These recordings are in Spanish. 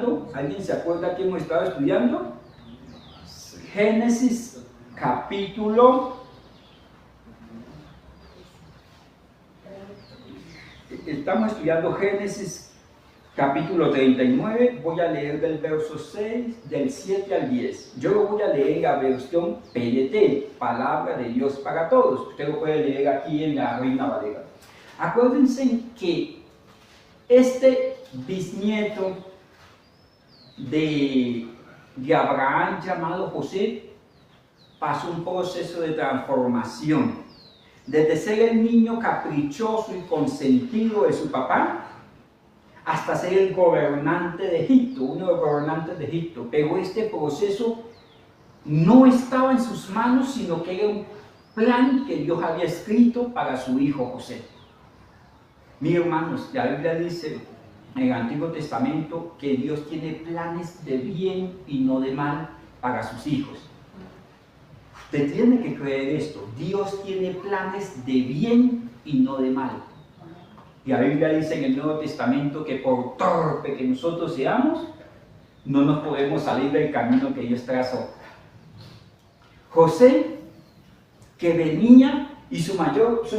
estudiando, ¿alguien se acuerda que hemos estado estudiando? Génesis capítulo, estamos estudiando Génesis capítulo 39, voy a leer del verso 6, del 7 al 10. Yo lo voy a leer en la versión PDT, Palabra de Dios para Todos. Usted lo puede leer aquí en la Reina Valera. Acuérdense que este bisnieto de Abraham llamado José pasó un proceso de transformación. Desde ser el niño caprichoso y consentido de su papá, hasta ser el gobernante de Egipto, uno de los gobernantes de Egipto. Pero este proceso no estaba en sus manos, sino que era un plan que Dios había escrito para su hijo José. Mis hermanos, la Biblia dice en el Antiguo Testamento que Dios tiene planes de bien y no de mal para sus hijos. Usted tiene que creer esto. Dios tiene planes de bien y no de mal. Y la Biblia dice en el Nuevo Testamento que por torpe que nosotros seamos, no nos podemos salir del camino que Dios trazó. José, que venía, y su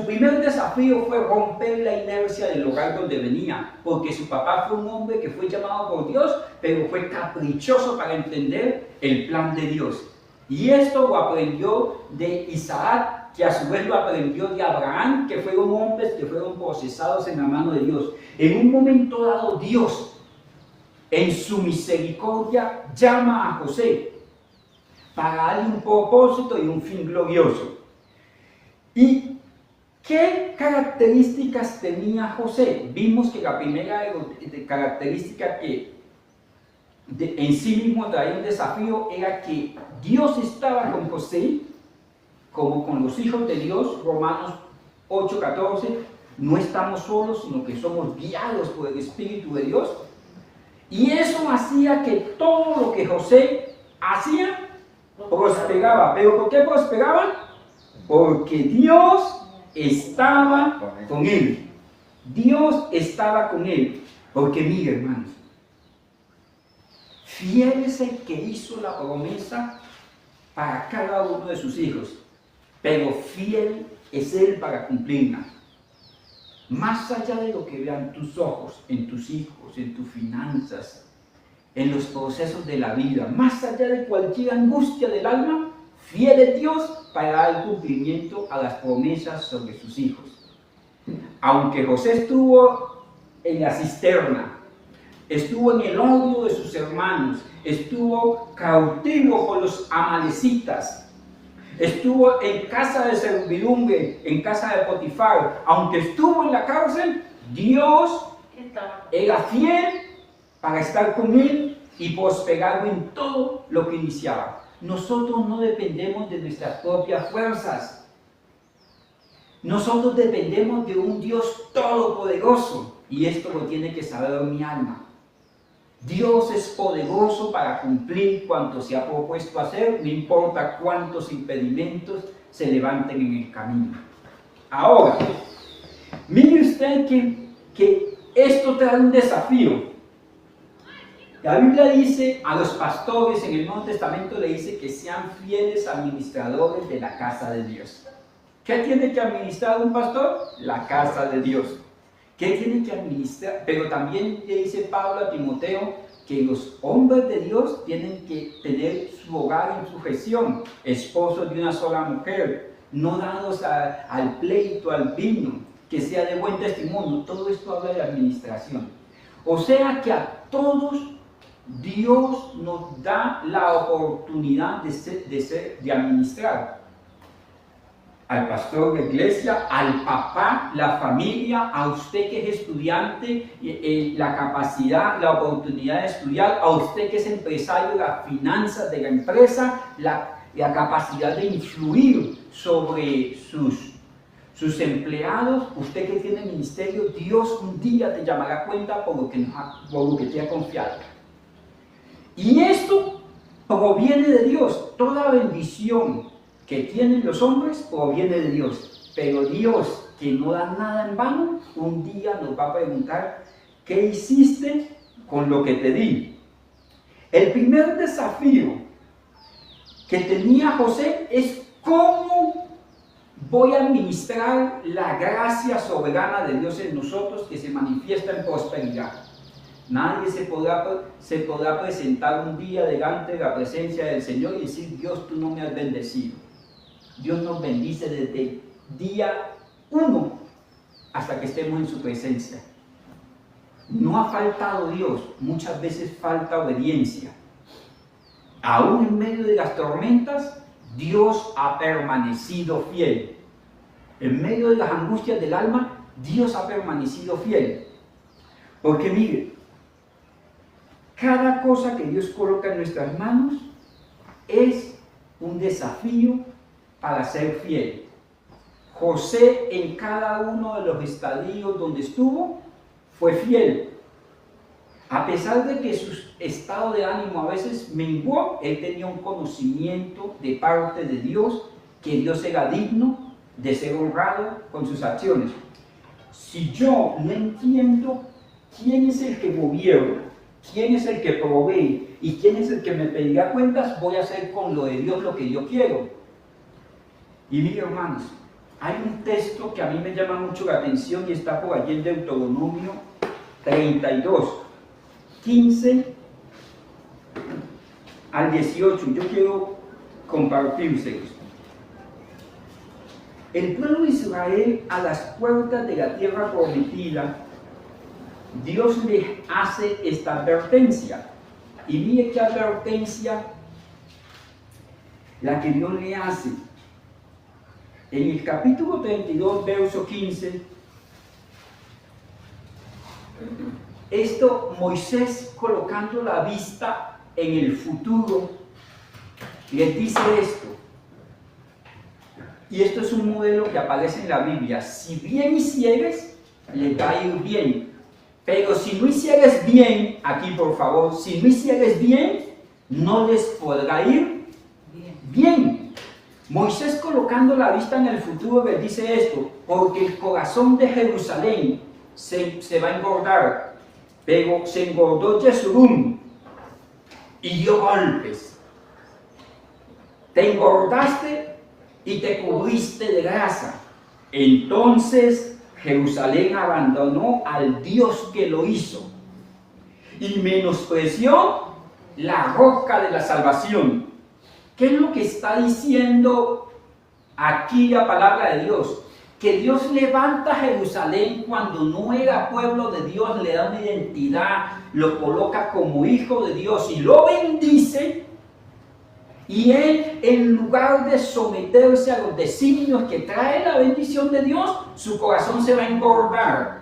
primer desafío fue romper la inercia del lugar donde venía, porque su papá fue un hombre que fue llamado por Dios, pero fue caprichoso para entender el plan de Dios. Y esto lo aprendió de Isaac, que a su vez lo aprendió de Abraham, que fueron hombres que fueron procesados en la mano de Dios. En un momento dado, Dios, en su misericordia, llama a José para darle un propósito y un fin glorioso. ¿Y qué características tenía José? Vimos que la primera característica que en sí mismo traía un desafío era que Dios estaba con José, como con los hijos de Dios. Romanos 8:14, no estamos solos, sino que somos guiados por el Espíritu de Dios. Y eso hacía que todo lo que José hacía prosperaba. ¿Pero por qué prosperaba? Porque Dios estaba con él. Dios estaba con él. Porque mire, hermanos, fiel es el que hizo la promesa para cada uno de sus hijos, pero fiel es Él para cumplirla. Más allá de lo que vean tus ojos, en tus hijos, en tus finanzas, en los procesos de la vida, más allá de cualquier angustia del alma, fiel es Dios para dar cumplimiento a las promesas sobre sus hijos. Aunque José estuvo en la cisterna, estuvo en el odio de sus hermanos, estuvo cautivo por los amalecitas, estuvo en casa de servidumbre, en casa de Potifar, aunque estuvo en la cárcel, Dios era fiel para estar con él y prosperarlo en todo lo que iniciaba. Nosotros no dependemos de nuestras propias fuerzas. Nosotros dependemos de un Dios todopoderoso, y esto lo tiene que saber mi alma. Dios es poderoso para cumplir cuanto se ha propuesto hacer, no importa cuántos impedimentos se levanten en el camino. Ahora, mire usted que esto trae un desafío. La Biblia dice a los pastores en el Nuevo Testamento, le dice que sean fieles administradores de la casa de Dios. ¿Qué tiene que administrar un pastor? La casa de Dios. ¿Qué tiene que administrar? Pero también le dice Pablo a Timoteo que los hombres de Dios tienen que tener su hogar en sujeción, esposos de una sola mujer, no dados al pleito, al vino, que sea de buen testimonio. Todo esto habla de administración. O sea que a todos Dios nos da la oportunidad de administrar. Al pastor de iglesia, al papá, la familia, a usted que es estudiante, la capacidad, la oportunidad de estudiar, a usted que es empresario, las finanzas de la empresa, la capacidad de influir sobre sus empleados. Usted que tiene ministerio, Dios un día te llamará a cuenta por lo que te ha confiado. Y esto proviene de Dios. Toda bendición que tienen los hombres proviene de Dios, pero Dios, que no da nada en vano, un día nos va a preguntar: ¿qué hiciste con lo que te di? El primer desafío que tenía José es cómo voy a administrar la gracia soberana de Dios en nosotros que se manifiesta en prosperidad. Nadie se podrá presentar un día delante de la presencia del Señor y decir: Dios, tú no me has bendecido. Dios nos bendice desde día 1 hasta que estemos en su presencia. No ha faltado Dios, muchas veces falta obediencia. Aún en medio de las tormentas, Dios ha permanecido fiel. En medio de las angustias del alma, Dios ha permanecido fiel. Porque mire, cada cosa que Dios coloca en nuestras manos es un desafío para ser fiel. José, en cada uno de los estadios donde estuvo, fue fiel. A pesar de que su estado de ánimo a veces menguó, él tenía un conocimiento de parte de Dios, que Dios era digno de ser honrado con sus acciones. Si yo no entiendo quién es el que gobierna, quién es el que provee y quién es el que me pedirá cuentas, voy a hacer con lo de Dios lo que yo quiero. Y mire, hermanos, hay un texto que a mí me llama mucho la atención y está por allí en Deuteronomio 32, 15 al 18. Yo quiero compartírselos. El pueblo de Israel, a las puertas de la tierra prometida, Dios le hace esta advertencia. Y mire qué advertencia la que Dios le hace. En el capítulo 32, verso 15, Moisés, colocando la vista en el futuro, les dice esto. Y esto es un modelo que aparece en la Biblia. Si bien hicieres, les va a ir bien. Pero si no hicieres bien, aquí por favor, si no hicieres bien, no les podrá ir bien. Moisés, colocando la vista en el futuro, les dice esto: porque el corazón de Jerusalén se va a engordar, pero se engordó Jesurún y dio golpes. Te engordaste y te cubriste de grasa. Entonces Jerusalén abandonó al Dios que lo hizo y menospreció la roca de la salvación. ¿Qué es lo que está diciendo aquí la palabra de Dios? Que Dios levanta a Jerusalén cuando no era pueblo de Dios, le da una identidad, lo coloca como hijo de Dios y lo bendice. Y él, en lugar de someterse a los designios que trae la bendición de Dios, su corazón se va a engordar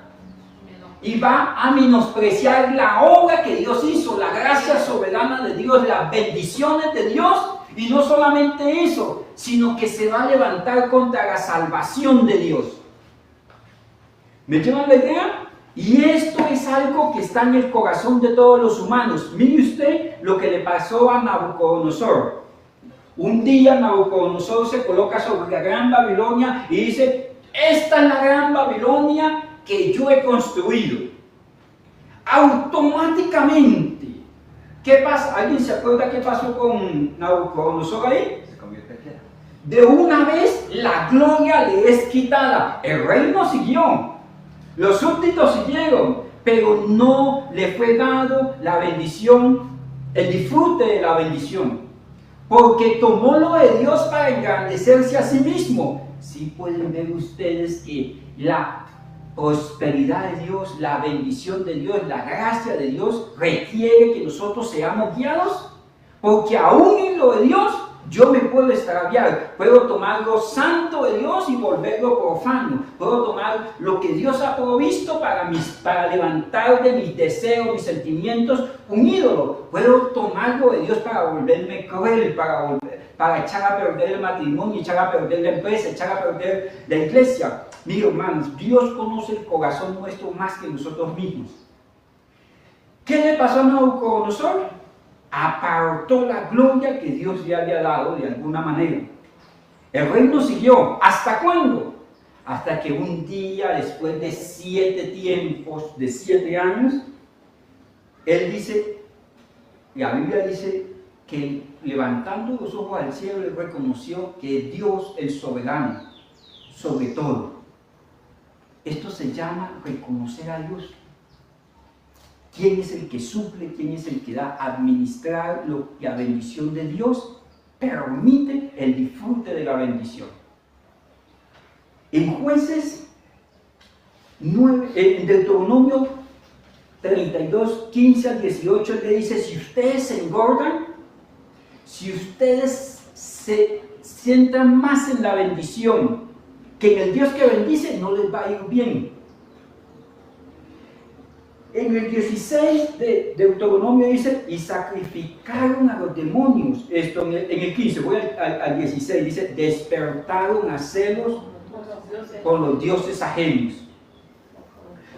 y va a menospreciar la obra que Dios hizo, la gracia soberana de Dios, las bendiciones de Dios. Y no solamente eso, sino que se va a levantar contra la salvación de Dios. ¿Me llevan la idea? Y esto es algo que está en el corazón de todos los humanos. Mire usted lo que le pasó a Nabucodonosor. Un día Nabucodonosor se coloca sobre la gran Babilonia y dice: esta es la gran Babilonia que yo he construido. Automáticamente, ¿qué pasa? ¿Alguien se acuerda qué pasó con Nabucodonosor ahí? Se convierte en piedra. De una vez la gloria le es quitada. El reino siguió, los súbditos siguieron, pero no le fue dado la bendición, el disfrute de la bendición, porque tomó lo de Dios para engrandecerse a sí mismo. Sí pueden ver ustedes que la prosperidad de Dios, la bendición de Dios, la gracia de Dios requiere que nosotros seamos guiados, porque aún en lo de Dios yo me puedo extraviar, puedo tomar lo santo de Dios y volverlo profano, puedo tomar lo que Dios ha provisto para levantar de mis deseos, mis sentimientos, un ídolo, puedo tomar lo de Dios para volverme cruel, para echar a perder el matrimonio, echar a perder la empresa, echar a perder la iglesia. Mira, hermanos, Dios conoce el corazón nuestro más que nosotros mismos. ¿Qué le pasó a Nabucodonosor? Apartó la gloria que Dios le había dado de alguna manera. El reino siguió. ¿Hasta cuándo? Hasta que un día, después de 7 tiempos, de 7 años, él dice, la Biblia dice que levantando los ojos al cielo, él reconoció que Dios es soberano sobre todo. Esto se llama reconocer a Dios. ¿Quién es el que suple? ¿Quién es el que da? Administrar la bendición de Dios permite el disfrute de la bendición. En Jueces 9, en Deuteronomio 32, 15 al 18, él le dice: si ustedes se engordan, si ustedes se sientan más en la bendición que en el Dios que bendice, no les va a ir bien. En el 16 de Deuteronomio dice: y sacrificaron a los demonios. Esto en el 15, voy al 16, dice: despertaron a celos con los dioses ajenos.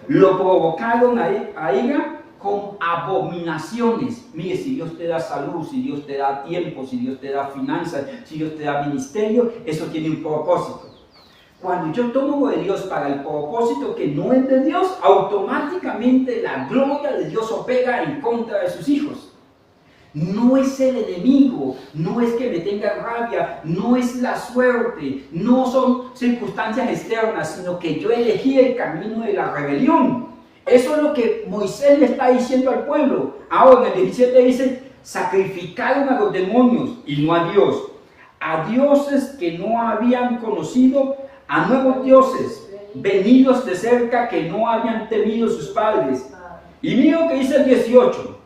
Lo provocaron a ira con abominaciones. Mire, si Dios te da salud, si Dios te da tiempo, si Dios te da finanzas, si Dios te da ministerio, eso tiene un propósito. Cuando yo tomo de Dios para el propósito que no es de Dios, automáticamente la gloria de Dios opera en contra de sus hijos. No es el enemigo, no es que me tenga rabia, no es la suerte, no son circunstancias externas, sino que yo elegí el camino de la rebelión. Eso es lo que Moisés le está diciendo al pueblo. Ahora en el 17 dice: sacrificaron a los demonios y no a Dios, a dioses que no habían conocido, a nuevos dioses venidos de cerca que no habían temido sus padres. Y mira lo que dice el 18: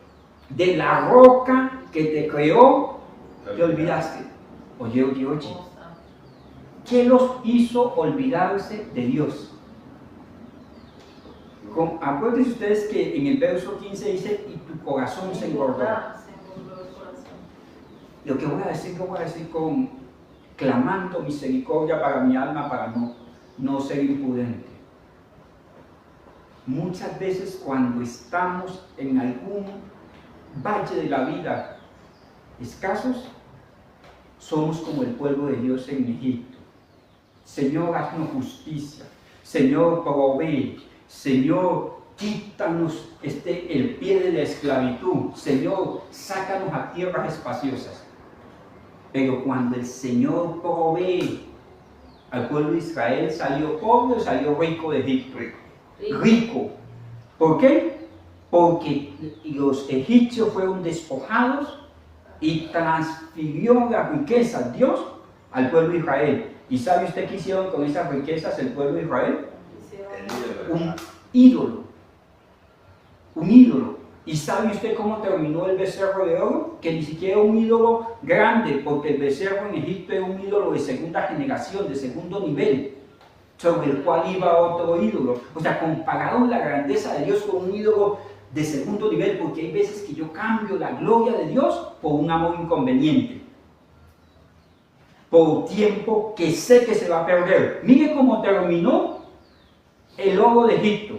de la roca que te creó, te olvidaste. Oye, ¿qué los hizo olvidarse de Dios? Acuérdense ustedes que en el verso 15 dice: y tu corazón se engordó. Lo que voy a decir clamando misericordia para mi alma, para no ser imprudente. Muchas veces cuando estamos en algún valle de la vida escasos, somos como el pueblo de Dios en Egipto. Señor, haznos justicia. Señor, provee. Señor, quítanos el pie de la esclavitud. Señor, sácanos a tierras espaciosas. Pero cuando el Señor provee, al pueblo de Israel salió pobre o salió rico de Egipto. Rico. ¿Por qué? Porque los egipcios fueron despojados y transfirió la riqueza Dios al pueblo de Israel. ¿Y sabe usted qué hicieron con esas riquezas el pueblo de Israel? Un ídolo. Un ídolo. ¿Y sabe usted cómo terminó el becerro de oro? Que ni siquiera un ídolo grande, porque el becerro en Egipto era un ídolo de segunda generación, de segundo nivel, sobre el cual iba otro ídolo. O sea, compararon la grandeza de Dios con un ídolo de segundo nivel, porque hay veces que yo cambio la gloria de Dios por un amor inconveniente, por tiempo que sé que se va a perder. Mire cómo terminó el oro de Egipto.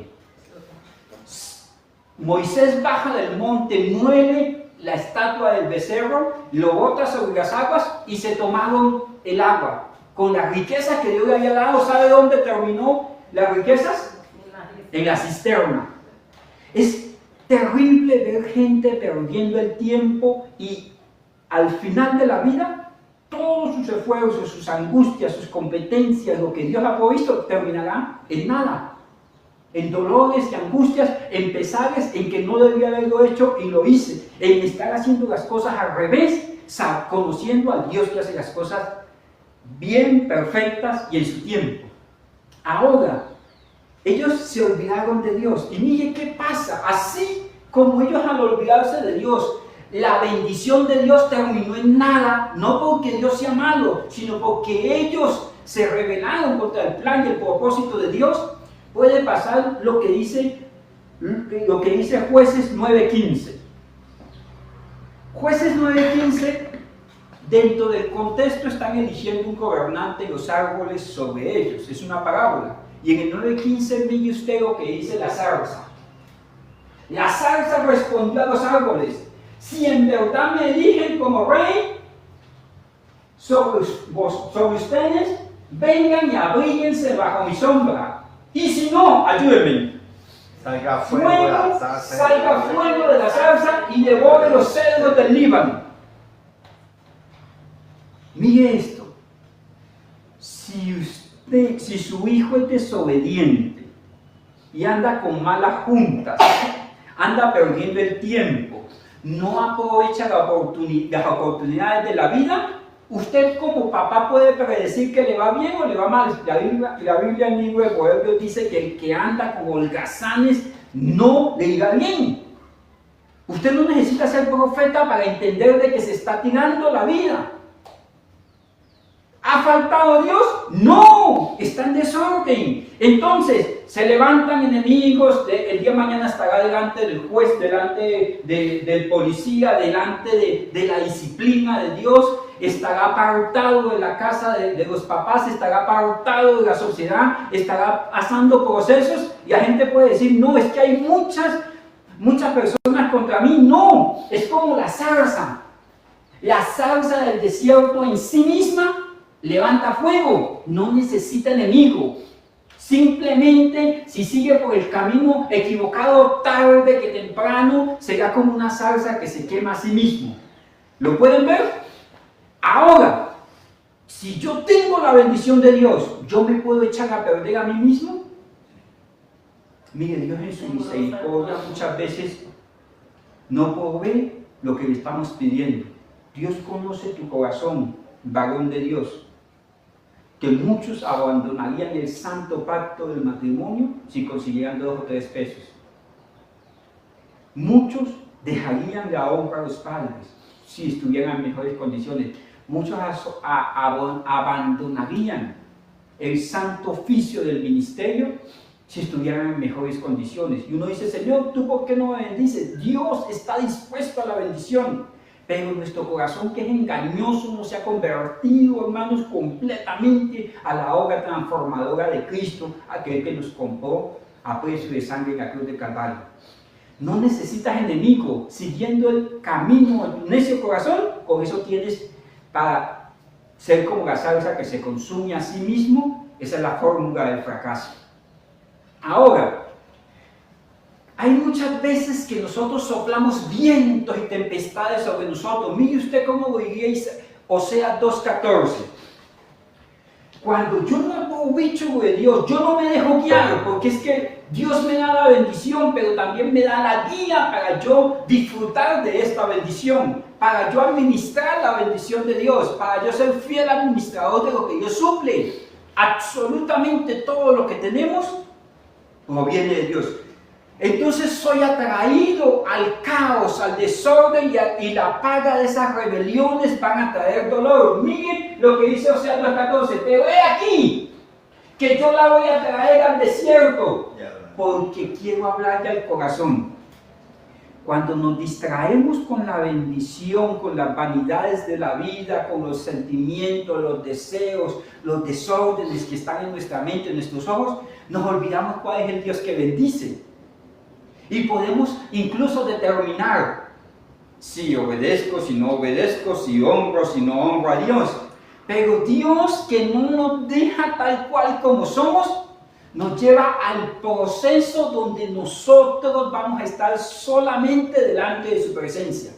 Moisés baja del monte, muele la estatua del becerro, lo bota sobre las aguas y se tomaron el agua. Con las riquezas que Dios le había dado, ¿sabe dónde terminó las riquezas? En la cisterna. Es terrible ver gente perdiendo el tiempo y al final de la vida, todos sus esfuerzos, sus angustias, sus competencias, lo que Dios ha provisto, terminará en nada. En dolores y angustias, en pesares, en que no debía haberlo hecho y lo hice, en estar haciendo las cosas al revés, conociendo al Dios que hace las cosas bien, perfectas y en su tiempo. Ahora, ellos se olvidaron de Dios. Y mire qué pasa, así como ellos al olvidarse de Dios, la bendición de Dios terminó en nada, no porque Dios sea malo, sino porque ellos se rebelaron contra el plan y el propósito de Dios. Puede pasar lo que dice Jueces 9:15. Jueces 9:15, dentro del contexto están eligiendo un gobernante y los árboles sobre ellos. Es una parábola. Y en el 9:15 mire usted lo que dice la zarza. La zarza respondió a los árboles: si en verdad me eligen como rey sobre ustedes, vengan y abríguense bajo mi sombra. Y si no, ayúdenme. salga fuego de la zarza, salga fuego de la zarza y devore los cedros del Líbano. Mire esto, si su hijo es desobediente y anda con malas juntas, anda perdiendo el tiempo, no aprovecha las oportunidades de la vida, usted como papá puede predecir que le va bien o le va mal. La Biblia en el libro de Proverbios dice que el que anda con holgazanes no le irá bien. Usted no necesita ser profeta para entender de que se está tirando la vida. ¿Ha faltado Dios? No, está en desorden. Entonces, se levantan enemigos, el día de mañana estará delante del juez, delante del policía, delante de la disciplina de Dios, estará apartado de la casa de los papás, estará apartado de la sociedad, estará pasando procesos y la gente puede decir, no, es que hay muchas personas contra mí. No, es como la zarza. La zarza del desierto en sí misma levanta fuego, no necesita enemigo. Simplemente, si sigue por el camino equivocado, tarde que temprano, será como una zarza que se quema a sí mismo. ¿Lo pueden ver? Ahora, si yo tengo la bendición de Dios, ¿yo me puedo echar a perder a mí mismo? Mire, Dios en su misericordia muchas veces no provee lo que le estamos pidiendo. Dios conoce tu corazón, varón de Dios, que muchos abandonarían el santo pacto del matrimonio si consiguieran 2 o 3 pesos. Muchos dejarían la honra a los padres si estuvieran en mejores condiciones. Muchos abandonarían el santo oficio del ministerio si estuvieran en mejores condiciones. Y uno dice, Señor, ¿tú por qué no me bendices? Dios está dispuesto a la bendición. Pero nuestro corazón, que es engañoso, no se ha convertido, hermanos, completamente a la obra transformadora de Cristo, aquel que nos compró a precio de sangre en la cruz de Calvario. No necesitas enemigo. Siguiendo el camino de tu necio corazón, con eso tienes para ser como la salsa que se consume a sí mismo. Esa es la fórmula del fracaso. Ahora, hay muchas veces que nosotros soplamos vientos y tempestades sobre nosotros. Mire usted cómo lo diría Oseas 2:14. Cuando yo no aprovecho de Dios, yo no me dejo guiar, porque es que Dios me da la bendición, pero también me da la guía para yo disfrutar de esta bendición, para yo administrar la bendición de Dios, para yo ser fiel administrador de lo que Dios suple. Absolutamente todo lo que tenemos proviene de Dios. Entonces soy atraído al caos, al desorden y la paga de esas rebeliones van a traer dolor. Miren lo que dice Oseas 2:14. Pero he aquí que yo la voy a traer al desierto porque quiero hablarle al corazón. Cuando nos distraemos con la bendición, con las vanidades de la vida, con los sentimientos, los deseos, los desórdenes que están en nuestra mente, en nuestros ojos, nos olvidamos cuál es el Dios que bendice. Y podemos incluso determinar si obedezco, si no obedezco, si honro, si no honro a Dios. Pero Dios, que no nos deja tal cual como somos, nos lleva al proceso donde nosotros vamos a estar solamente delante de su presencia.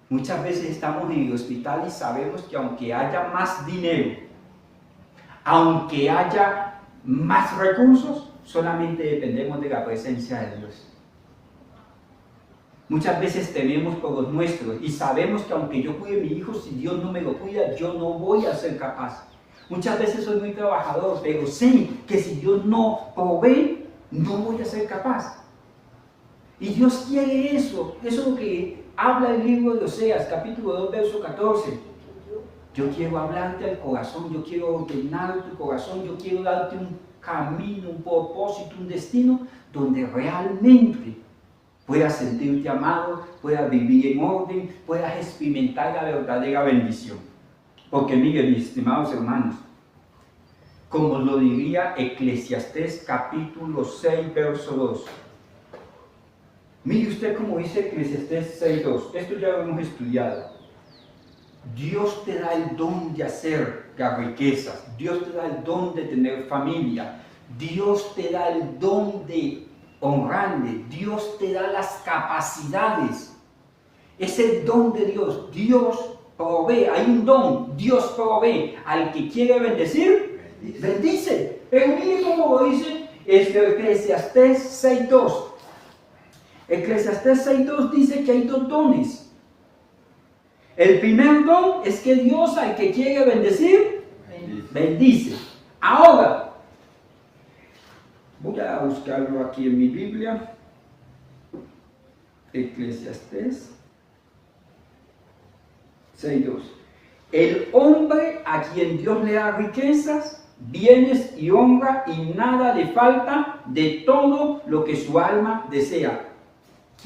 Muchas veces estamos en el hospital y sabemos que aunque haya más dinero, aunque haya más recursos, solamente dependemos de la presencia de Dios. Muchas veces tememos por los nuestros y sabemos que aunque yo cuide a mi hijo, si Dios no me lo cuida, yo no voy a ser capaz. Muchas veces soy muy trabajador, pero sé que si Dios no provee, no voy a ser capaz. Y Dios quiere eso. Eso es lo que habla el libro de Oseas, capítulo 2, verso 14. Yo quiero hablarte al corazón, yo quiero ordenar tu corazón, yo quiero darte un camino, un propósito, un destino donde realmente puedas sentirte amado, puedas vivir en orden, puedas experimentar la verdadera bendición. Porque miren, mis estimados hermanos, como lo diría Eclesiastés capítulo 6, verso 2. Mire usted cómo dice Eclesiastés 6:2. Esto ya lo hemos estudiado. Dios te da el don de hacer las riquezas. Dios te da el don de tener familia. Dios te da el don de honrarle, Dios te da las capacidades. Es el don de Dios. Dios provee, hay un don, Dios provee. Al que quiere bendecir, bendice. Pero mire cómo lo dice Eclesiastés 6.2. Eclesiastés 6.2 dice que hay dos dones. El primer don es que Dios al que quiere bendecir, bendice. Ahora, voy a buscarlo aquí en mi Biblia. Eclesiastés 6.2. El hombre a quien Dios le da riquezas, bienes y honra y nada le falta de todo lo que su alma desea.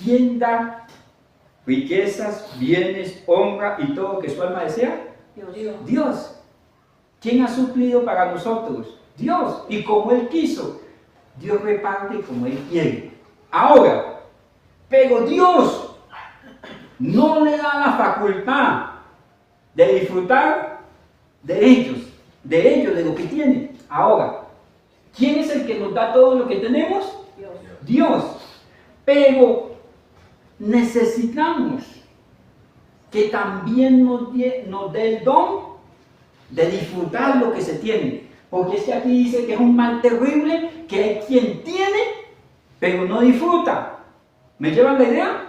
¿Quién da riquezas, bienes, honra y todo lo que su alma desea? Dios. Dios. ¿Quién ha suplido para nosotros? Dios. Y como Él quiso, Dios reparte como Él quiere. Ahora, pero Dios no le da la facultad de disfrutar de ellos, de lo que tienen. Ahora, ¿quién es el que nos da todo lo que tenemos? Dios. Dios. Pero necesitamos que también nos dé el don de disfrutar lo que se tiene. Porque es que aquí dice que es un mal terrible, que hay quien tiene, pero no disfruta. ¿Me llevan la idea?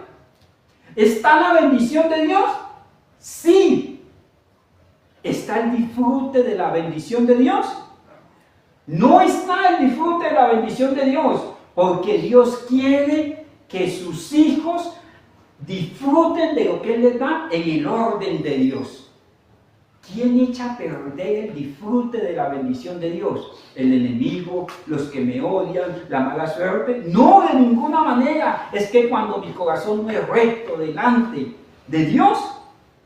¿Está la bendición de Dios? Sí. ¿Está el disfrute de la bendición de Dios? No está el disfrute de la bendición de Dios, porque Dios quiere que sus hijos disfruten de lo que Él les da en el orden de Dios. ¿Quién echa a perder el disfrute de la bendición de Dios? ¿El enemigo? ¿Los que me odian? ¿La mala suerte? No, de ninguna manera. Es que cuando mi corazón no es recto delante de Dios,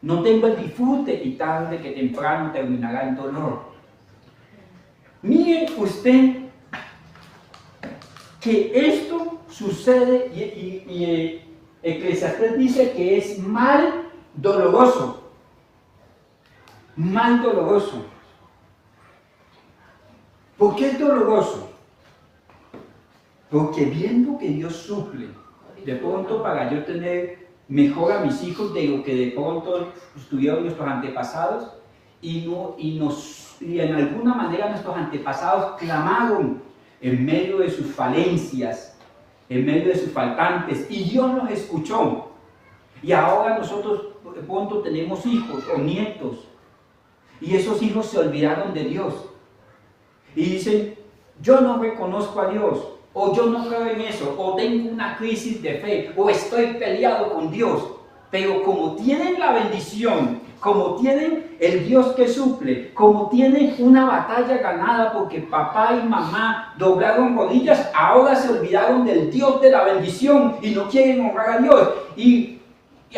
no tengo el disfrute y tarde que temprano terminará en dolor. Miren usted que esto sucede y Eclesiastés dice que es mal doloroso. Mal doloroso. ¿Por qué es doloroso? Porque viendo que Dios suple, de pronto para yo tener mejor a mis hijos de lo que de pronto tuvieron nuestros antepasados, y en alguna manera nuestros antepasados clamaron en medio de sus falencias, en medio de sus faltantes, y Dios los escuchó. Y ahora nosotros de pronto tenemos hijos o nietos, y esos hijos se olvidaron de Dios. Y dicen, yo no reconozco a Dios, o yo no creo en eso, o tengo una crisis de fe, o estoy peleado con Dios. Pero como tienen la bendición, como tienen el Dios que suple, como tienen una batalla ganada porque papá y mamá doblaron rodillas, ahora se olvidaron del Dios de la bendición y no quieren honrar a Dios. Y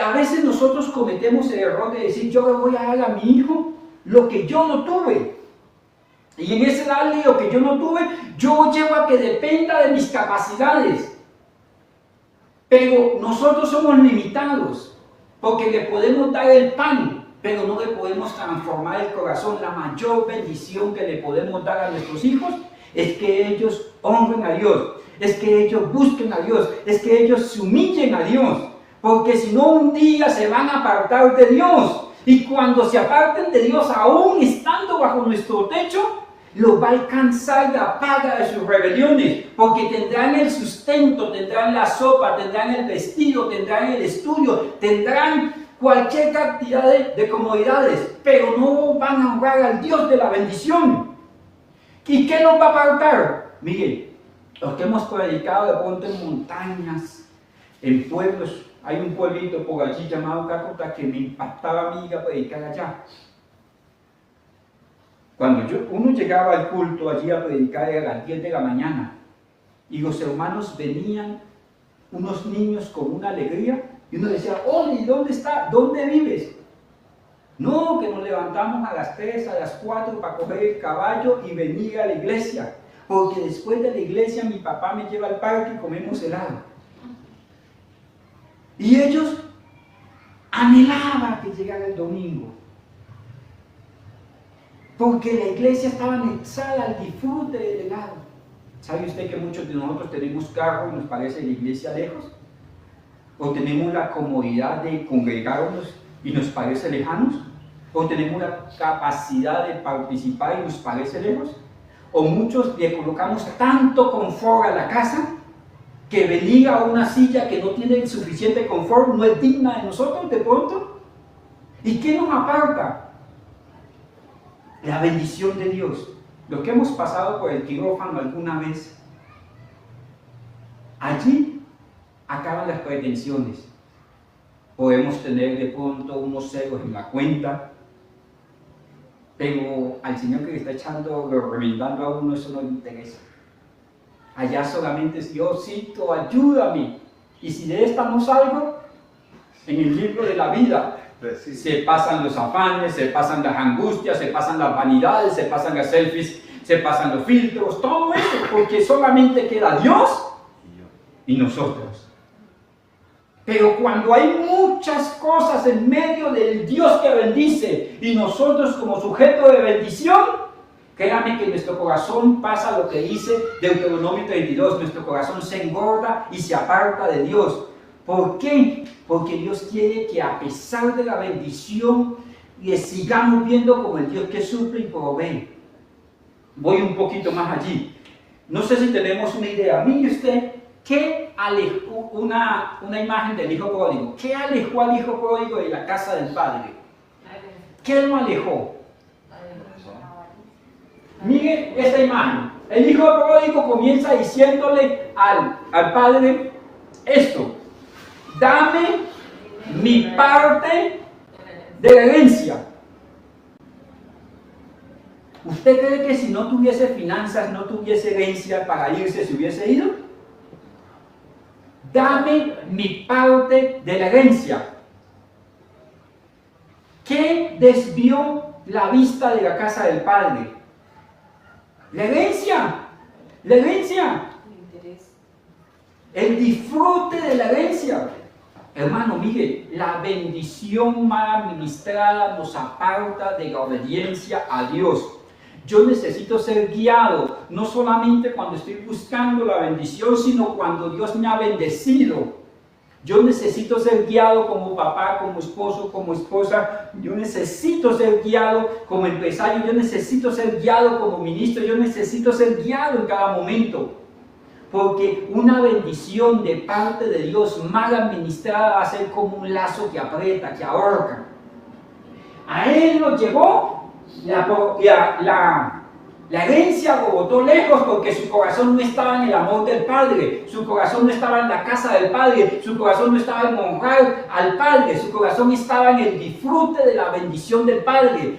a veces nosotros cometemos el error de decir, yo le voy a dar a mi hijo lo que yo no tuve. Y en ese darle lo que yo no tuve, yo llevo a que dependa de mis capacidades. Pero nosotros somos limitados, porque le podemos dar el pan, pero no le podemos transformar el corazón. La mayor bendición que le podemos dar a nuestros hijos es que ellos honren a Dios, es que ellos busquen a Dios, es que ellos se humillen a Dios, porque si no un día se van a apartar de Dios. Y cuando se aparten de Dios, aún estando bajo nuestro techo, los va a alcanzar la paga de sus rebeliones, porque tendrán el sustento, tendrán la sopa, tendrán el vestido, tendrán el estudio, tendrán cualquier cantidad de comodidades, pero no van a honrar al Dios de la bendición. ¿Y qué nos va a apartar? Miren, los que hemos predicado de pronto en montañas, en pueblos. Hay un pueblito por allí llamado Cacota que me impactaba a mí ir a predicar allá. Cuando uno llegaba al culto allí a predicar era a las 10 de la mañana y los hermanos venían, unos niños con una alegría, y uno decía, Oli, ¿dónde está? ¿Dónde vives? No, que nos levantamos a las 3, a las 4 para coger el caballo y venir a la iglesia, porque después de la iglesia mi papá me lleva al parque y comemos helado. Y ellos anhelaban que llegara el domingo, porque la iglesia estaba anexada al disfrute del helado. ¿Sabe usted que muchos de nosotros tenemos carro y nos parece la iglesia lejos? ¿O tenemos la comodidad de congregarnos y nos parece lejanos? ¿O tenemos la capacidad de participar y nos parece lejos? ¿O muchos le colocamos tanto confort a la casa que venir a una silla que no tiene el suficiente confort no es digna de nosotros de pronto? ¿Y qué nos aparta? La bendición de Dios. Los que hemos pasado por el quirófano alguna vez, allí acaban las pretensiones. Podemos tener de pronto unos ceros en la cuenta, pero al Señor que le está echando, remendando a uno, eso no le interesa. Allá solamente es Diosito, ayúdame. Y si de esta no salgo, en el libro de la vida, se pasan los afanes, se pasan las angustias, se pasan las vanidades, se pasan las selfies, se pasan los filtros, todo eso, porque solamente queda Dios y nosotros. Pero cuando hay muchas cosas en medio del Dios que bendice y nosotros como sujeto de bendición, créame que nuestro corazón pasa lo que dice Deuteronomio 32, nuestro corazón se engorda y se aparta de Dios. ¿Por qué? Porque Dios quiere que a pesar de la bendición le sigamos viendo como el Dios que suple y provee. Voy un poquito más allí. No sé si tenemos una idea. Mire usted, ¿qué alejó una imagen del hijo pródigo? ¿Qué alejó al hijo pródigo de la casa del padre? ¿Qué lo alejó? Mire esta imagen. El hijo pródigo comienza diciéndole al padre esto: dame mi parte de la herencia. ¿Usted cree que si no tuviese finanzas, no tuviese herencia para irse, se hubiese ido? Dame mi parte de la herencia. ¿Qué desvió la vista de la casa del padre? La herencia. La herencia. El disfrute de la herencia. Hermano, mire, la bendición mal administrada nos aparta de la obediencia a Dios. Yo necesito ser guiado, no solamente cuando estoy buscando la bendición, sino cuando Dios me ha bendecido. Yo necesito ser guiado como papá, como esposo, como esposa. Yo necesito ser guiado como empresario. Yo necesito ser guiado como ministro. Yo necesito ser guiado en cada momento. Porque una bendición de parte de Dios mal administrada va a ser como un lazo que aprieta, que ahorca. A él lo llevó, la herencia lo botó lejos porque su corazón no estaba en el amor del Padre, su corazón no estaba en la casa del Padre, su corazón no estaba en honrar al Padre, su corazón estaba en el disfrute de la bendición del Padre.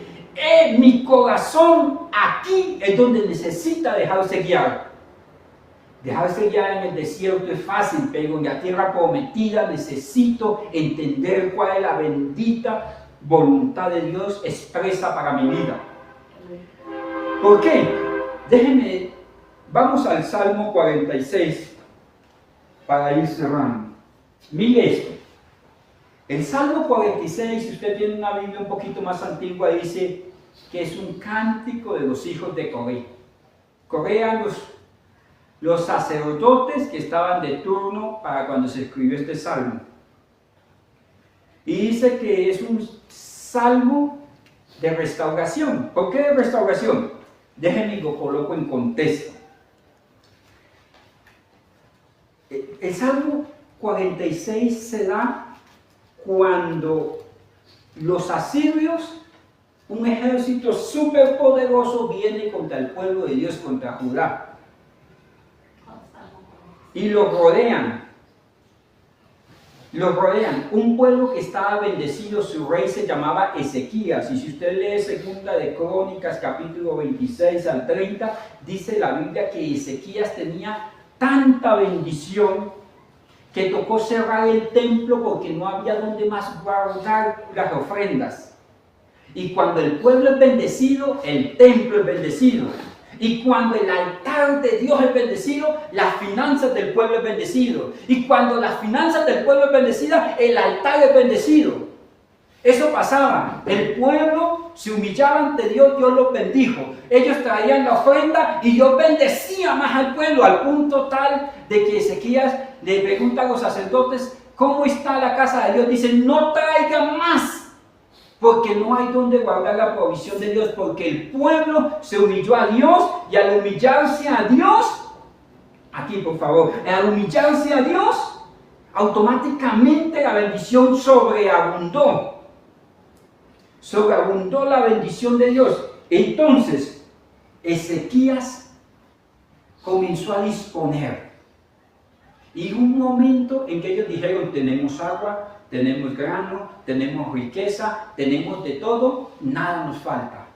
Mi corazón aquí es donde necesita dejarse guiar. Dejarse guiar en el desierto es fácil, pero en la tierra prometida necesito entender cuál es la bendita voluntad de Dios expresa para mi vida. ¿Por qué? Déjenme, vamos al Salmo 46 para ir cerrando. Mire esto. El Salmo 46, si usted tiene una Biblia un poquito más antigua, dice que es un cántico de los hijos de Coré. Coré eran los sacerdotes que estaban de turno para cuando se escribió este salmo. Y dice que es un salmo de restauración. ¿Por qué de restauración? Déjenme lo coloco en contexto. El Salmo 46 se da cuando los asirios, un ejército súper poderoso, viene contra el pueblo de Dios, contra Judá. Y los rodean. Los rodean. Un pueblo que estaba bendecido, su rey se llamaba Ezequías. Y si usted lee Segunda de Crónicas, capítulo 26 al 30, dice la Biblia que Ezequías tenía tanta bendición que tocó cerrar el templo porque no había donde más guardar las ofrendas. Y cuando el pueblo es bendecido, el templo es bendecido. Y cuando el altar de Dios es bendecido, las finanzas del pueblo es bendecido. Y cuando las finanzas del pueblo es bendecida, el altar es bendecido. Eso pasaba. El pueblo se humillaba ante Dios, Dios los bendijo. Ellos traían la ofrenda y Dios bendecía más al pueblo, al punto tal de que Ezequías le pregunta a los sacerdotes, ¿cómo está la casa de Dios? Dicen, no traigan más, porque no hay donde guardar la provisión de Dios, porque el pueblo se humilló a Dios y al humillarse a Dios, aquí por favor, al humillarse a Dios, automáticamente la bendición sobreabundó. Sobreabundó la bendición de Dios. Entonces, Ezequías comenzó a disponer. Y hubo un momento en que ellos dijeron, tenemos agua, tenemos grano, tenemos riqueza, tenemos de todo, nada nos falta.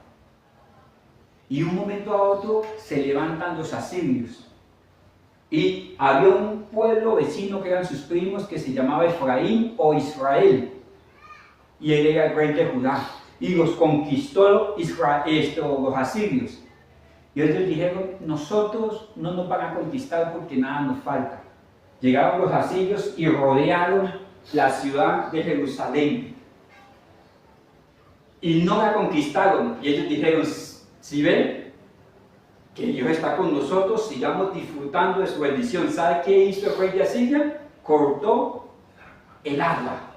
Y un momento a otro se levantan los asirios. Y había un pueblo vecino que eran sus primos que se llamaba Efraín o Israel. Y él era el rey de Judá. Y los conquistó los asirios. Y ellos dijeron, nosotros no nos van a conquistar porque nada nos falta. Llegaron los asirios y rodearon la ciudad de Jerusalén. Y no la conquistaron. Y ellos dijeron, si ven que Dios está con nosotros, sigamos disfrutando de su bendición. ¿Sabe qué hizo el rey de Asiria? Cortó el agua.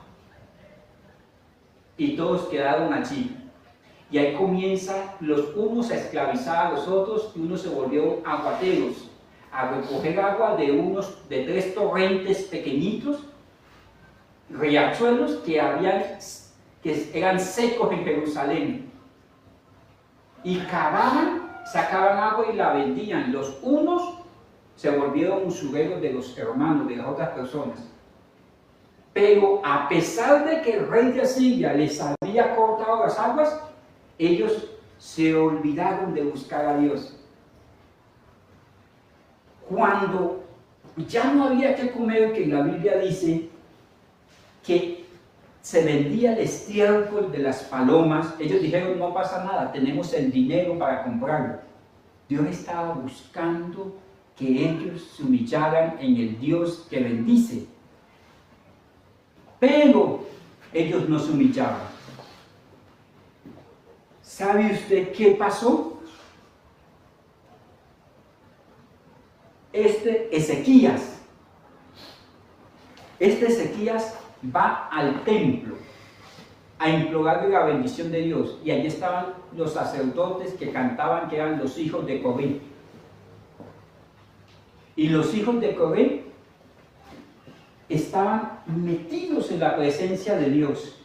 Y todos quedaron allí. Y ahí comienzan los unos a esclavizar a los otros y unos se volvieron aguateros, a recoger agua de 3 torrentes pequeñitos, riachuelos que eran secos en Jerusalén. Y cavaban, sacaban agua y la vendían. Los unos se volvieron usureros de los hermanos, de las otras personas. Pero a pesar de que el rey de Asiria les había cortado las aguas, ellos se olvidaron de buscar a Dios. Cuando ya no había que comer, que la Biblia dice que se vendía el estiércol de las palomas, ellos dijeron, no pasa nada, tenemos el dinero para comprarlo. Dios estaba buscando que ellos se humillaran en el Dios que bendice. Pero ellos no se humillaban. ¿Sabe usted qué pasó? Ezequías va al templo a implorarle la bendición de Dios. Y allí estaban los sacerdotes que cantaban, que eran los hijos de Coré. Y los hijos de Coré estaban metidos en la presencia de Dios.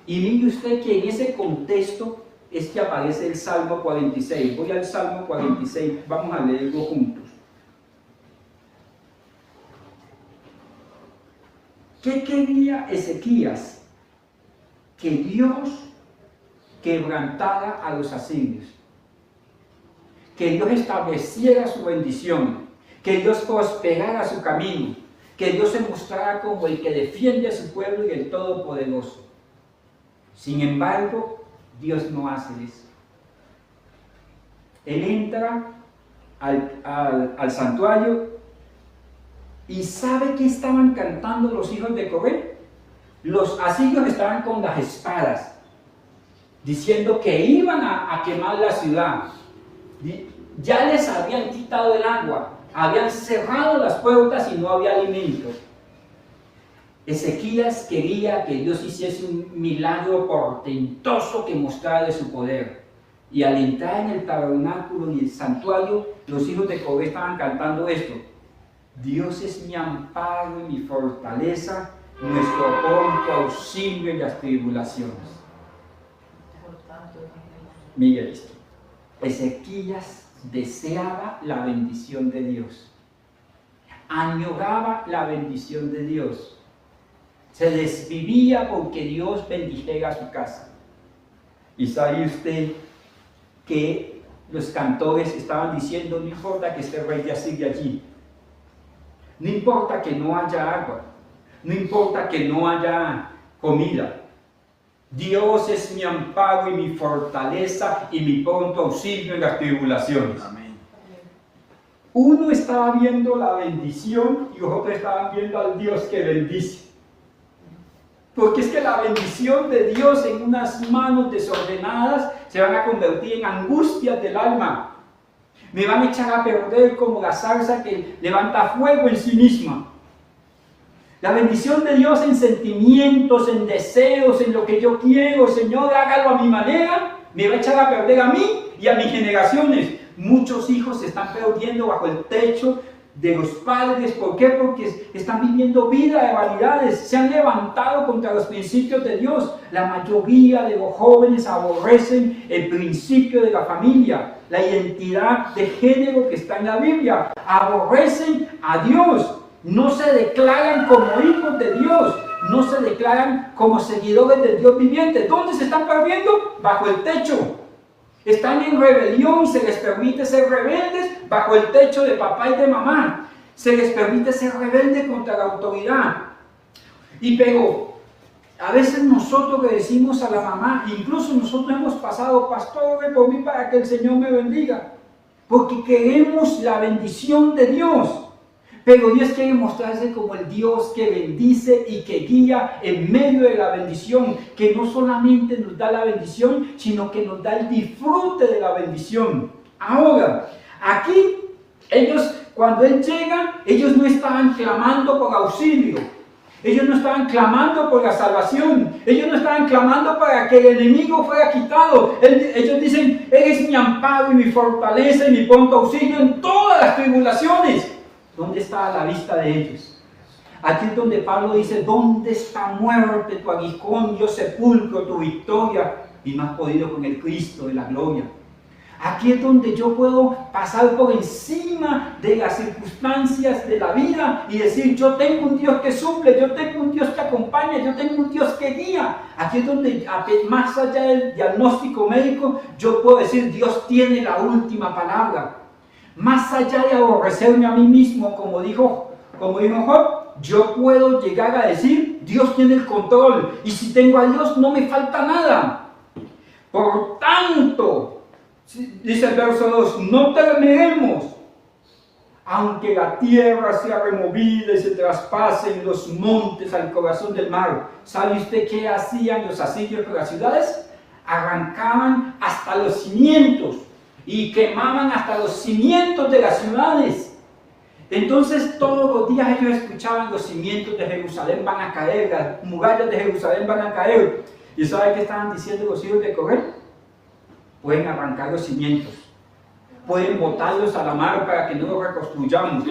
Y mire usted que en ese contexto es que aparece el Salmo 46. Voy al Salmo 46, vamos a leerlo juntos. ¿Qué quería Ezequías? Que Dios quebrantara a los asirios, que Dios estableciera su bendición, que Dios prosperara su camino, que Dios se mostrara como el que defiende a su pueblo y el Todopoderoso. Sin embargo, Dios no hace eso. Él entra al santuario y ¿sabe qué estaban cantando los hijos de Coré? Los asirios estaban con las espadas, diciendo que iban a quemar la ciudad. Ya les habían quitado el agua, habían cerrado las puertas y no había alimento. Ezequías quería que Dios hiciese un milagro portentoso que mostrara de su poder. Y al entrar en el tabernáculo y el santuario, los hijos de Coré estaban cantando esto: Dios es mi amparo y mi fortaleza, nuestro pronto auxilio en las tribulaciones. Mire esto. Ezequías deseaba la bendición de Dios, añoraba la bendición de Dios, se desvivía porque Dios bendijera su casa. Y sabe usted que los cantores estaban diciendo: no importa que esté el rey de Asiria allí, no importa que no haya agua, no importa que no haya comida, Dios es mi amparo y mi fortaleza y mi pronto auxilio en las tribulaciones. Amén. Uno estaba viendo la bendición y los otros estaban viendo al Dios que bendice. Porque es que la bendición de Dios en unas manos desordenadas se van a convertir en angustias del alma. Me van a echar a perder como la zarza que levanta fuego en sí misma. La bendición de Dios en sentimientos, en deseos, en lo que yo quiero, Señor, hágalo a mi manera, me va a echar a perder a mí y a mis generaciones. Muchos hijos se están perdiendo bajo el techo de los padres. ¿Por qué? Porque están viviendo vida de vanidades, se han levantado contra los principios de Dios. La mayoría de los jóvenes aborrecen el principio de la familia, la identidad de género que está en la Biblia, aborrecen a Dios. No se declaran como hijos de Dios, no se declaran como seguidores del Dios viviente. ¿Dónde se están perdiendo? Bajo el techo. Están en rebelión y se les permite ser rebeldes bajo el techo de papá y de mamá. Se les permite ser rebeldes contra la autoridad. Pero a veces nosotros le decimos a la mamá, incluso nosotros hemos pasado, pastor, ore por mí para que el Señor me bendiga, porque queremos la bendición de Dios. Pero Dios quiere mostrarse como el Dios que bendice y que guía en medio de la bendición, que no solamente nos da la bendición, sino que nos da el disfrute de la bendición. Ahora, aquí, cuando Él llega, ellos no estaban clamando por auxilio, ellos no estaban clamando por la salvación, ellos no estaban clamando para que el enemigo fuera quitado. Ellos dicen, Él es mi amparo y mi fortaleza y mi pronto auxilio en todas las tribulaciones. ¿Dónde está la vista de ellos? Aquí es donde Pablo dice, ¿dónde está muerte tu aguijón, Dios sepulcro, tu victoria? Y no has podido con el Cristo de la gloria. Aquí es donde yo puedo pasar por encima de las circunstancias de la vida y decir, yo tengo un Dios que suple, yo tengo un Dios que acompaña, yo tengo un Dios que guía. Aquí es donde, más allá del diagnóstico médico, yo puedo decir, Dios tiene la última palabra. Más allá de aborrecerme a mí mismo, como dijo Job, yo puedo llegar a decir, Dios tiene el control, y si tengo a Dios no me falta nada. Por tanto, dice el verso 2, no temeremos, aunque la tierra sea removida y se traspasen los montes al corazón del mar. ¿Sabe usted qué hacían los asirios con las ciudades? Arrancaban hasta los cimientos y quemaban hasta los cimientos de las ciudades. Entonces todos los días ellos escuchaban, los cimientos de Jerusalén van a caer, las murallas de Jerusalén van a caer. ¿Y sabe qué estaban diciendo los hijos de Coré? Pueden arrancar los cimientos, pueden botarlos a la mar para que no los reconstruyamos.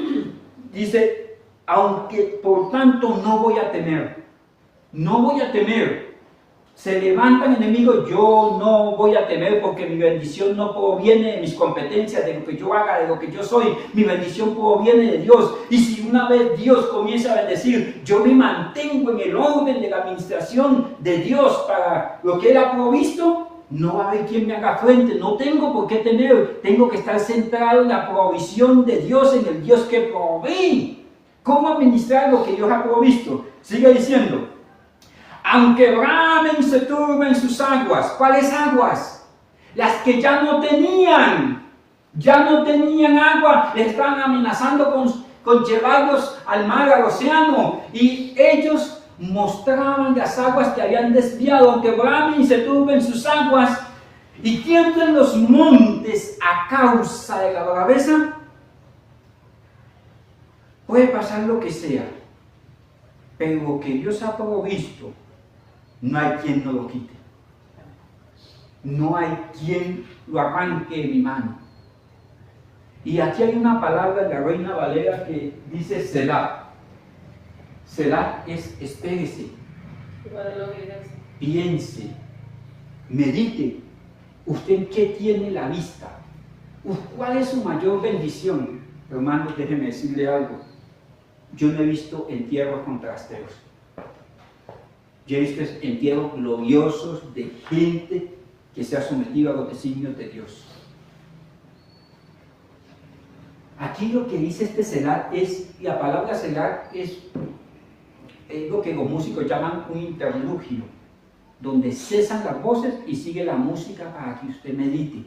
Dice, aunque por tanto no voy a temer, no voy a temer. Se levantan enemigos, yo no voy a temer, porque mi bendición no proviene de mis competencias, de lo que yo haga, de lo que yo soy. Mi bendición proviene de Dios. Y si una vez Dios comienza a bendecir, yo me mantengo en el orden de la administración de Dios para lo que Él ha provisto, no va a haber quien me haga frente. No tengo por qué temer, tengo que estar centrado en la provisión de Dios, en el Dios que provee. ¿Cómo administrar lo que Dios ha provisto? Sigue diciendo, aunque bramen y se turben sus aguas. ¿Cuáles aguas? Las que ya no tenían agua, les estaban amenazando con llevarlos al mar, al océano, y ellos mostraban las aguas que habían desviado. Aunque bramen y se turben sus aguas y tiemblen los montes a causa de la braveza, puede pasar lo que sea, pero lo que Dios ha provisto, no hay quien no lo quite. No hay quien lo arranque de mi mano. Y aquí hay una palabra de la Reina Valera que dice Selah. Selah es espérese, piense, medite. ¿Usted en qué tiene la vista? ¿Cuál es su mayor bendición? Hermanos, déjeme decirle algo. Yo no he visto entierros contrasteros. Yo he visto entierros gloriosos de gente que se ha sometido a los designios de Dios. Aquí lo que dice este Selah es, la palabra Selah es lo que los músicos llaman un interlugio, donde cesan las voces y sigue la música para que usted medite,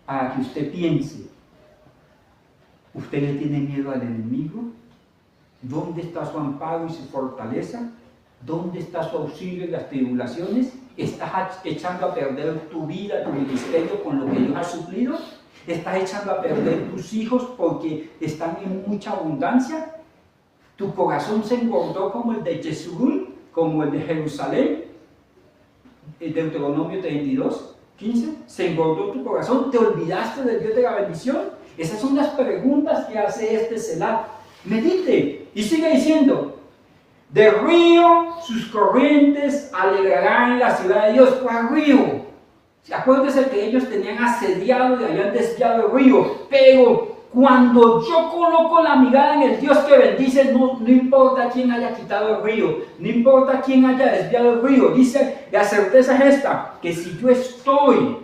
para que usted piense. ¿Usted le tiene miedo al enemigo? ¿Dónde está su amparo y su fortaleza? ¿Dónde está su auxilio en las tribulaciones? ¿Estás echando a perder tu vida, tu ministerio con lo que Dios ha suplido? ¿Estás echando a perder tus hijos porque están en mucha abundancia? ¿Tu corazón se engordó como el de Jezreel, como el de Jerusalén? Deuteronomio 32, 15. ¿Se engordó tu corazón? ¿Te olvidaste del Dios de la bendición? Esas son las preguntas que hace este Selah. Medite y sigue diciendo: del río sus corrientes alegrarán la ciudad de Dios. ¿Cuál río? Acuérdense que ellos tenían asediado y habían desviado el río, pero cuando yo coloco la mirada en el Dios que bendice, no importa quién haya quitado el río, no importa quién haya desviado el río. Dice, la certeza es esta, que si yo estoy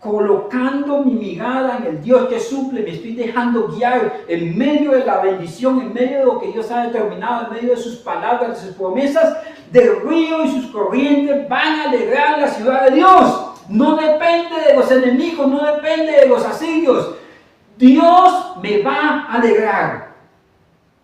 colocando mi mirada en el Dios que suple, me estoy dejando guiar en medio de la bendición, en medio de lo que Dios ha determinado, en medio de sus palabras, de sus promesas, del río y sus corrientes van a alegrar la ciudad de Dios. No depende de los enemigos, no depende de los asirios. Dios me va a alegrar.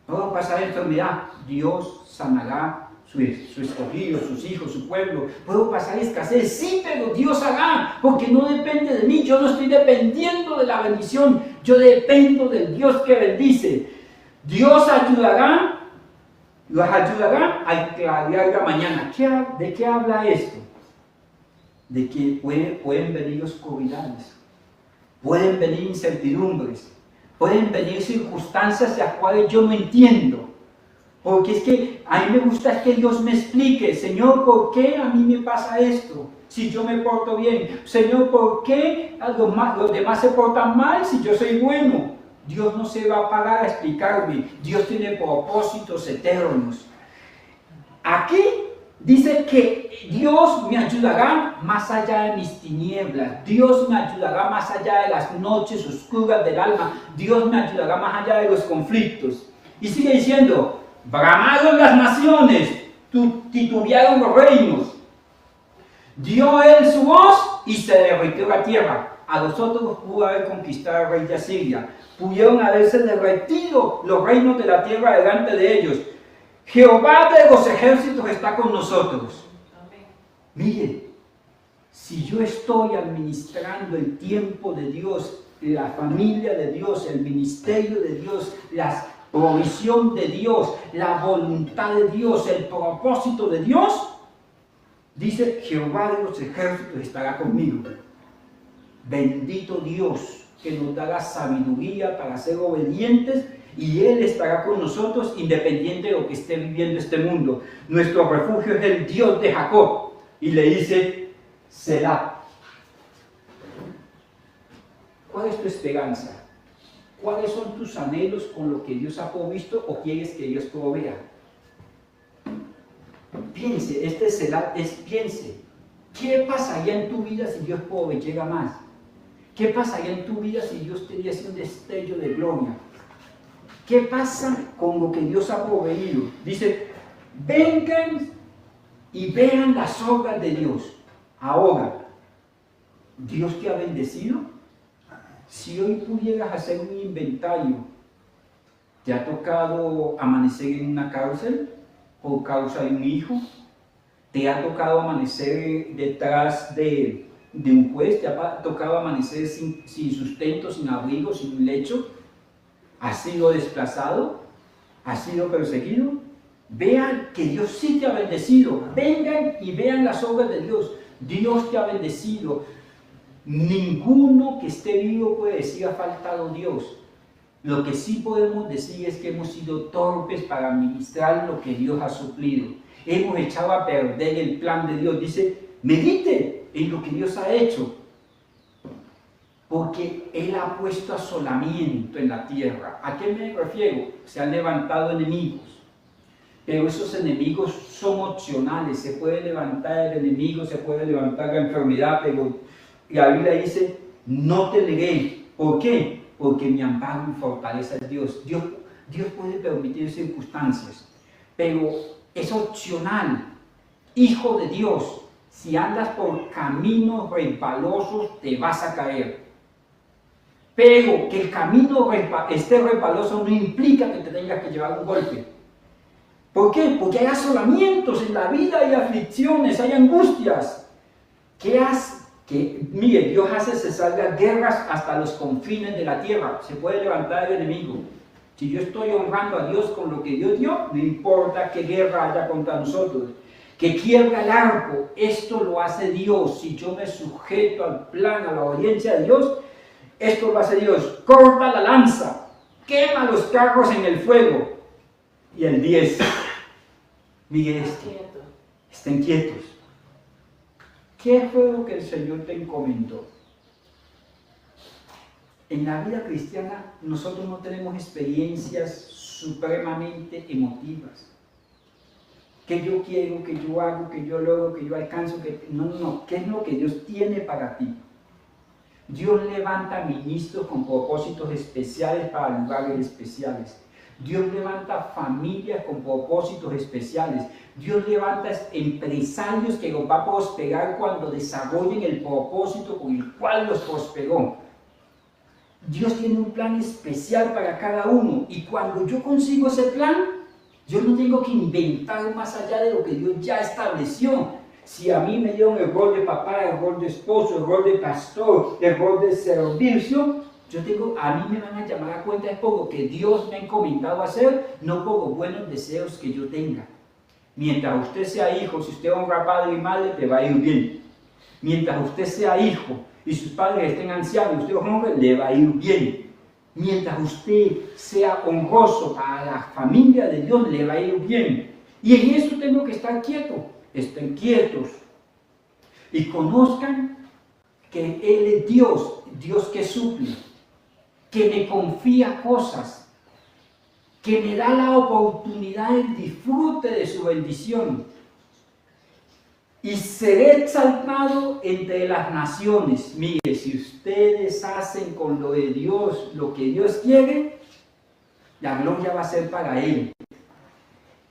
No va a pasar enfermedad, Dios sanará su escogido, sus hijos, su pueblo. Puedo pasar escasez, sí, pero Dios hará, porque no depende de mí. Yo no estoy dependiendo de la bendición, yo dependo del Dios que bendice. Dios ayudará, los ayudará a clarear la mañana. ¿De qué habla esto? De que pueden venir oscuridades, pueden venir incertidumbres, pueden venir circunstancias las cuales yo no entiendo. Porque es que a mí me gusta que Dios me explique: Señor, ¿por qué a mí me pasa esto si yo me porto bien? Señor, ¿por qué los demás se portan mal si yo soy bueno? Dios no se va a parar a explicarme. Dios tiene propósitos eternos. Aquí dice que Dios me ayudará más allá de mis tinieblas. Dios me ayudará más allá de las noches oscuras del alma. Dios me ayudará más allá de los conflictos. Y sigue diciendo: bramaron las naciones, titubearon los reinos. Dio él su voz y se derritió la tierra. A los otros pudo haber conquistado el rey de Asiria. Pudieron haberse derretido los reinos de la tierra delante de ellos. Jehová de los ejércitos está con nosotros. Miren, si yo estoy administrando el tiempo de Dios, la familia de Dios, el ministerio de Dios, la provisión de Dios, la voluntad de Dios, el propósito de Dios, dice: Jehová de los ejércitos estará conmigo. Bendito Dios, que nos da la sabiduría para ser obedientes, y Él estará con nosotros independiente de lo que esté viviendo este mundo. Nuestro refugio es el Dios de Jacob. Y le dice: Selah. ¿Cuál es tu esperanza? ¿Cuáles son tus anhelos con lo que Dios ha provisto o quieres que Dios provea? Piense, este Selah piense. ¿Qué pasaría en tu vida si Dios proveyera más? ¿Qué pasaría en tu vida si Dios te diese un destello de gloria? ¿Qué pasa con lo que Dios ha proveído? Dice: vengan y vean las obras de Dios. Ahora, ¿Dios te ha bendecido? Si hoy pudieras hacer un inventario, ¿te ha tocado amanecer en una cárcel por causa de un hijo? ¿Te ha tocado amanecer detrás de un juez? ¿Te ha tocado amanecer sin sustento, sin abrigo, sin un lecho? ¿Has sido desplazado? ¿Has sido perseguido? Vean que Dios sí te ha bendecido. Vengan y vean las obras de Dios. Dios te ha bendecido. Ninguno que esté vivo puede decir: ha faltado Dios. Lo que sí podemos decir es que hemos sido torpes para administrar lo que Dios ha suplido. Hemos echado a perder el plan de Dios. Dice: medite en lo que Dios ha hecho, porque Él ha puesto asolamiento en la tierra. ¿A qué me refiero? Se han levantado enemigos, pero esos enemigos son opcionales. Se puede levantar el enemigo, se puede levantar la enfermedad, pero la Biblia dice: no temeré. ¿Por qué? Porque mi amparo y fortaleza es Dios. Dios puede permitir circunstancias, pero es opcional. Hijo de Dios, si andas por caminos resbalosos, te vas a caer. Pero que el camino esté resbaloso no implica que te tengas que llevar un golpe. ¿Por qué? Porque hay asolamientos en la vida, hay aflicciones, hay angustias. ¿Qué hace? Mire, Dios hace cesar las guerras hasta los confines de la tierra. Se puede levantar el enemigo. Si yo estoy honrando a Dios con lo que Dios dio, no importa qué guerra haya contra nosotros. Que quiebra el arco, esto lo hace Dios. Si yo me sujeto al plan, a la obediencia de Dios, esto lo hace Dios. Corta la lanza, quema los carros en el fuego. Y el 10, mire esto, estén quietos. ¿Qué fue lo que el Señor te encomendó? En la vida cristiana nosotros no tenemos experiencias supremamente emotivas. Que yo quiero, que yo hago, que yo logro, que yo alcanzo, que... No. ¿Qué es lo que Dios tiene para ti? Dios levanta ministros con propósitos especiales para lugares especiales. Dios levanta familias con propósitos especiales. Dios levanta empresarios que los va a prosperar cuando desarrollen el propósito con el cual los prosperó. Dios tiene un plan especial para cada uno. Y cuando yo consigo ese plan, yo no tengo que inventar más allá de lo que Dios ya estableció. Si a mí me dieron el rol de papá, el rol de esposo, el rol de pastor, el rol de servicio, a mí me van a llamar a cuenta es por lo que Dios me ha encomendado a hacer, no por los buenos deseos que yo tenga. Mientras usted sea hijo, si usted honra a padre y madre, te va a ir bien. Mientras usted sea hijo y sus padres estén ancianos y usted los honre, le va a ir bien. Mientras usted sea honroso para la familia de Dios, le va a ir bien. Y en eso tengo que estar quieto. Estén quietos y conozcan que Él es Dios, Dios que suple, que me confía cosas, que me da la oportunidad del disfrute de su bendición. Y seré exaltado entre las naciones. Mire, si ustedes hacen con lo de Dios lo que Dios quiere, la gloria va a ser para Él.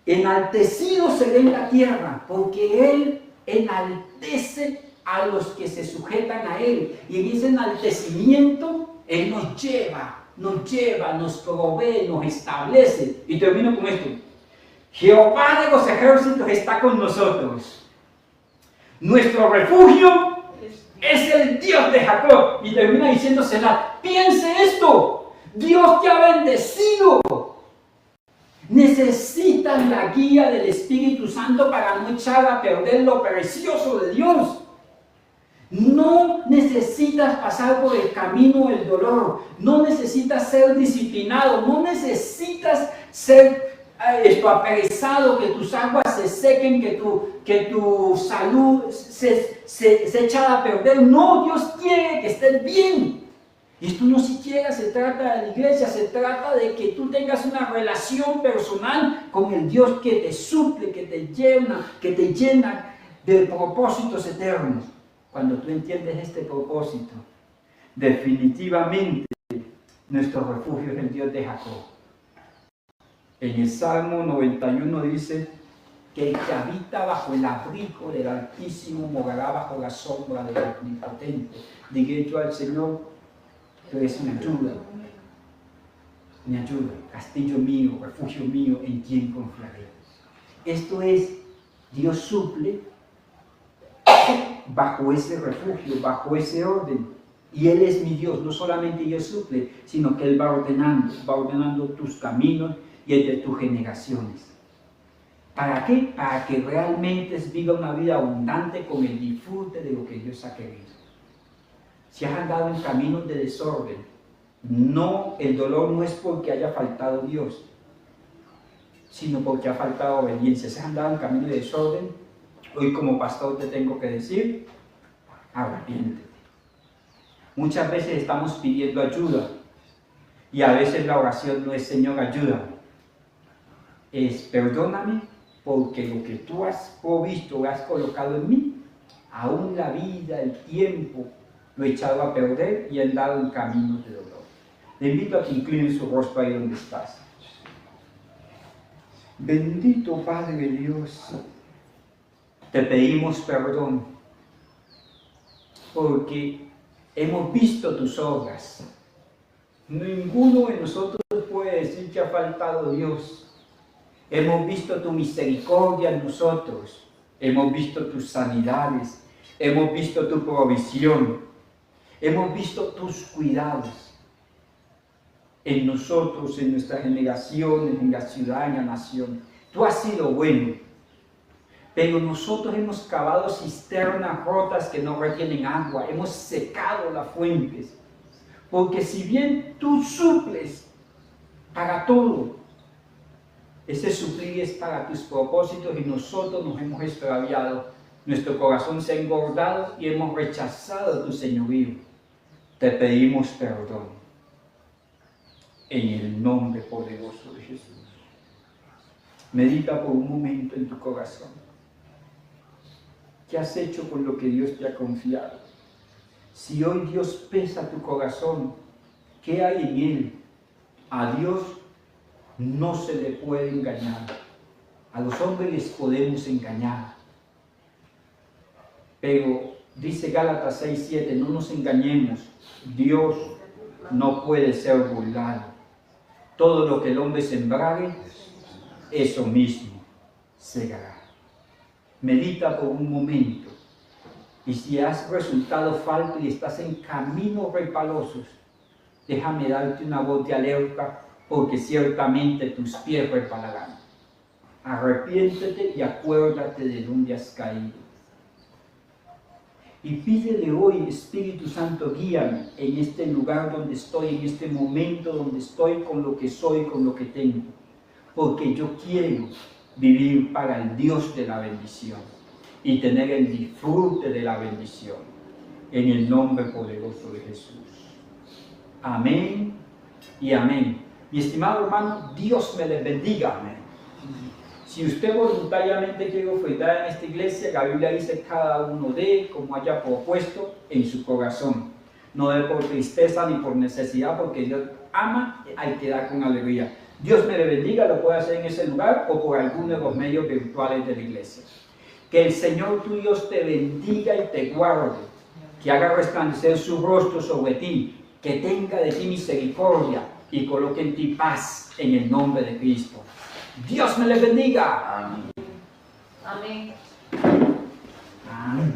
Enaltecido seré en la tierra, porque Él enaltece a los que se sujetan a Él. Y en ese enaltecimiento, Él nos lleva, nos provee, nos establece. Y termino con esto. Jehová de los ejércitos está con nosotros. Nuestro refugio es el Dios de Jacob. Y termina diciéndosela, piense esto, Dios te ha bendecido. Necesitan la guía del Espíritu Santo para no echar a perder lo precioso de Dios. No necesitas pasar por el camino del dolor, no necesitas ser disciplinado, no necesitas ser aperezado, que tus aguas se sequen, que tu salud se echa a perder. No, Dios quiere que estés bien. Y esto no siquiera se trata de la iglesia, se trata de que tú tengas una relación personal con el Dios que te suple, que te llena de propósitos eternos. Cuando tú entiendes este propósito, definitivamente nuestro refugio es el Dios de Jacob. En el Salmo 91 dice que el que habita bajo el abrigo del Altísimo morará bajo la sombra del Omnipotente. Diré yo al Señor, tú eres mi ayuda, castillo mío, refugio mío, en quien confiaré. Esto es, Dios suple bajo ese refugio, bajo ese orden. Y Él es mi Dios, no solamente Dios suple, sino que Él va ordenando tus caminos y el de tus generaciones. ¿Para qué? Para que realmente viva una vida abundante con el disfrute de lo que Dios ha querido. Si has andado en caminos de desorden, el dolor no es porque haya faltado Dios, sino porque ha faltado obediencia. Si has andado en caminos de desorden, hoy como pastor te tengo que decir, arrepiéntete. Muchas veces estamos pidiendo ayuda y a veces la oración no es Señor, ayúdame. Es perdóname porque lo que tú has provisto, has colocado en mí, aún la vida, el tiempo, lo he echado a perder y he andado en caminos de dolor. Le invito a que incline su rostro ahí donde estás. Bendito Padre Dios, te pedimos perdón porque hemos visto tus obras. Ninguno de nosotros puede decir que ha faltado Dios. Hemos visto tu misericordia en nosotros. Hemos visto tus sanidades. Hemos visto tu provisión. Hemos visto tus cuidados en nosotros, en nuestras generaciones, en la ciudad, en la nación. Tú has sido bueno. Pero nosotros hemos cavado cisternas rotas que no retienen agua. Hemos secado las fuentes. Porque si bien tú suples para todo, ese suplir es para tus propósitos y nosotros nos hemos extraviado. Nuestro corazón se ha engordado y hemos rechazado tu señorío. Te pedimos perdón. En el nombre poderoso de Jesús. Medita por un momento en tu corazón. ¿Qué has hecho con lo que Dios te ha confiado? Si hoy Dios pesa tu corazón, ¿qué hay en él? A Dios no se le puede engañar. A los hombres les podemos engañar. Pero dice Gálatas 6:7, no nos engañemos. Dios no puede ser burlado. Todo lo que el hombre sembrare, eso mismo segará. Medita por un momento. Y si has resultado falto y estás en caminos resbalosos, déjame darte una voz de alerta, porque ciertamente tus pies resbalarán. Arrepiéntete y acuérdate de dónde has caído. Y pídele hoy, Espíritu Santo, guíame en este lugar donde estoy, en este momento donde estoy, con lo que soy, con lo que tengo. Porque yo quiero vivir para el Dios de la bendición y tener el disfrute de la bendición. En el nombre poderoso de Jesús. Amén y amén. Mi estimado hermano, Dios me les bendiga. Amén. Si usted voluntariamente quiere ofrendar en esta iglesia, la Biblia dice cada uno dé como haya propuesto en su corazón. No dé por tristeza ni por necesidad, porque Dios ama, hay que dar con alegría. Dios me le bendiga, lo puede hacer en ese lugar o por alguno de los medios virtuales de la iglesia. Que el Señor tu Dios te bendiga y te guarde, que haga resplandecer su rostro sobre ti, que tenga de ti misericordia y coloque en ti paz en el nombre de Cristo. Dios me les bendiga. Amén. Amén. Amén.